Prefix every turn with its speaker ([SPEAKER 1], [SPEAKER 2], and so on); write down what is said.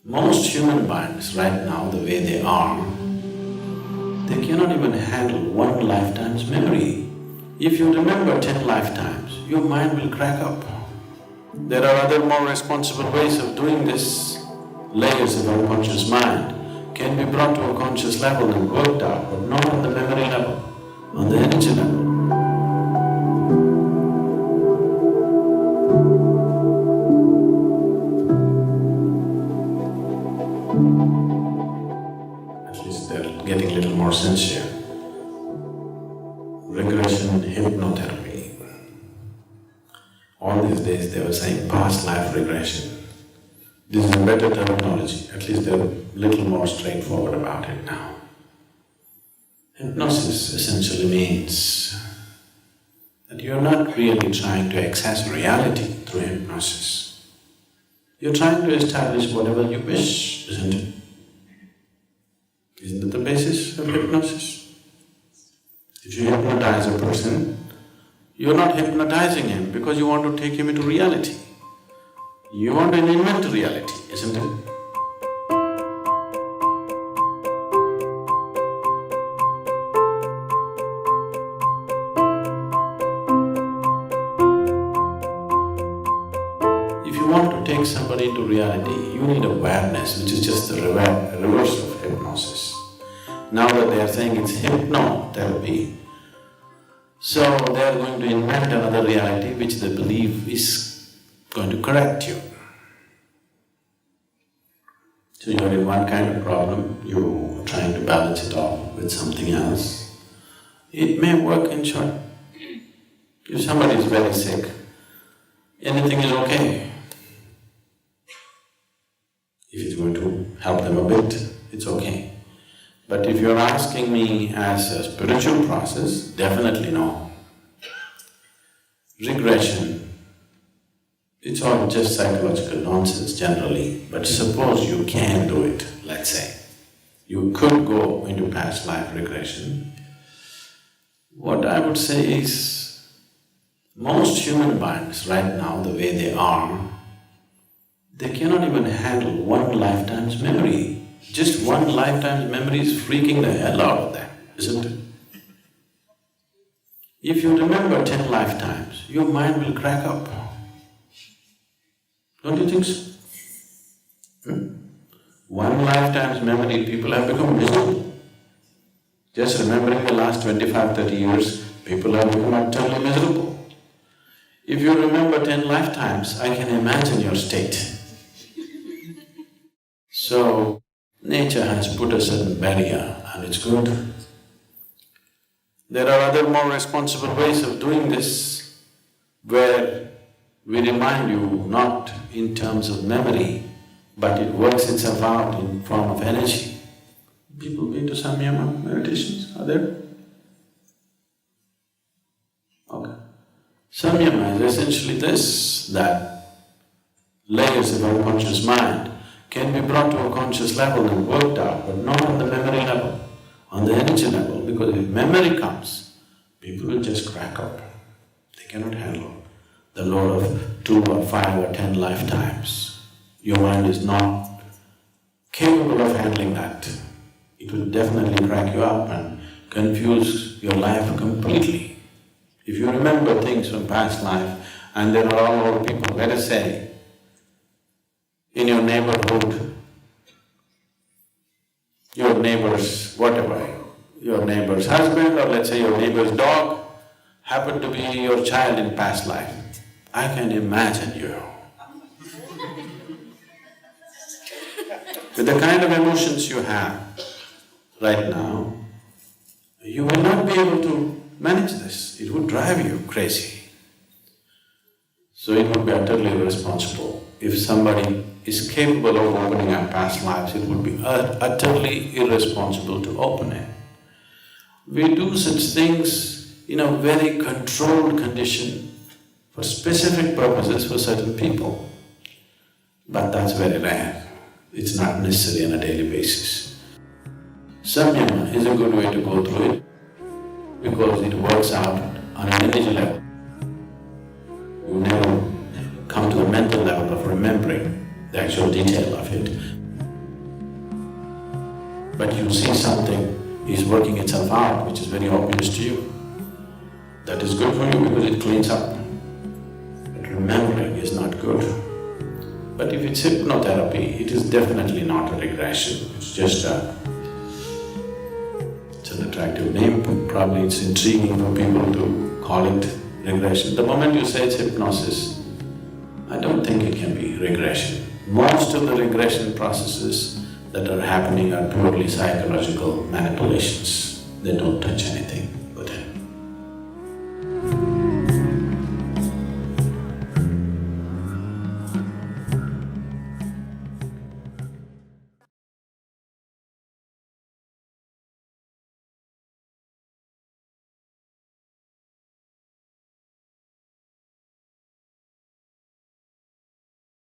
[SPEAKER 1] Most human minds right now, the way they are, they cannot even handle one lifetime's memory. If you remember 10 lifetimes, your mind will crack up. There are other more responsible ways of doing this. Layers of unconscious mind can be brought to a conscious level and worked out, but not on the memory level, on the energy level. At least they're getting a little more sincere. Regression hypnotherapy. All these days they were saying past life regression. This is a better terminology, at least they're a little more straightforward about it now. Hypnosis essentially means that you're not really trying to access reality through hypnosis. You're trying to establish whatever you wish, isn't it? Isn't that the basis of hypnosis? If you hypnotize a person, you're not hypnotizing him because you want to take him into reality. You want to invent reality, isn't it? If you want to take somebody into reality, you need awareness, which is just the reverse of hypnosis. Now that they are saying it's hypnotherapy, so they are going to invent another reality which they believe is going to correct you. So you're in one kind of problem, you're trying to balance it off with something else. It may work in short. If somebody is very sick, anything is okay. If it's going to help them a bit, it's okay. But if you're asking me as a spiritual process, definitely no. Regression, it's all just psychological nonsense generally, but suppose you can do it, let's say. You could go into past life regression. What I would say is, most human minds right now, the way they are, they cannot even handle one lifetime's memory. Just one lifetime's memory is freaking the hell out of them, isn't it? If you remember 10 lifetimes, your mind will crack up. Don't you think so? One lifetime's memory, people have become miserable. Just remembering the last 25–30 years, people have become utterly miserable. If you remember 10 lifetimes, I can imagine your state. So, nature has put a certain barrier and it's good. There are other more responsible ways of doing this, where we remind you not in terms of memory, but it works itself out in form of energy. People been to samyama meditations, are there? Okay. Samyama is essentially this, that layers of unconscious mind can be brought to a conscious level and worked out, but not on the memory level, on the energy level, because if memory comes, people will just crack up. They cannot handle the load of 2 or 5 or 10 lifetimes. Your mind is not capable of handling that. It will definitely crack you up and confuse your life completely. If you remember things from past life and there are all old people, let us say, in your neighborhood, your neighbor's whatever, your neighbor's husband or let's say your neighbor's dog happened to be your child in past life. I can imagine you. With the kind of emotions you have right now, you will not be able to manage this. It would drive you crazy. So it would be utterly irresponsible. If somebody is capable of opening up past lives, it would be utterly irresponsible to open it. We do such things in a very controlled condition for specific purposes for certain people. But that's very rare. It's not necessary on a daily basis. Samyama is a good way to go through it because it works out on an energy level. You never come to the mental level of remembering the actual detail of it. but you see something is working itself out, which is very obvious to you. That is good for you because it cleans up. But remembering is not good. But if it's hypnotherapy, it is definitely not a regression, it's just it's an attractive name, probably it's intriguing for people to call it regression. The moment you say it's hypnosis, I don't think it can be regression. Most of the regression processes that are happening are purely psychological manipulations. They don't touch anything.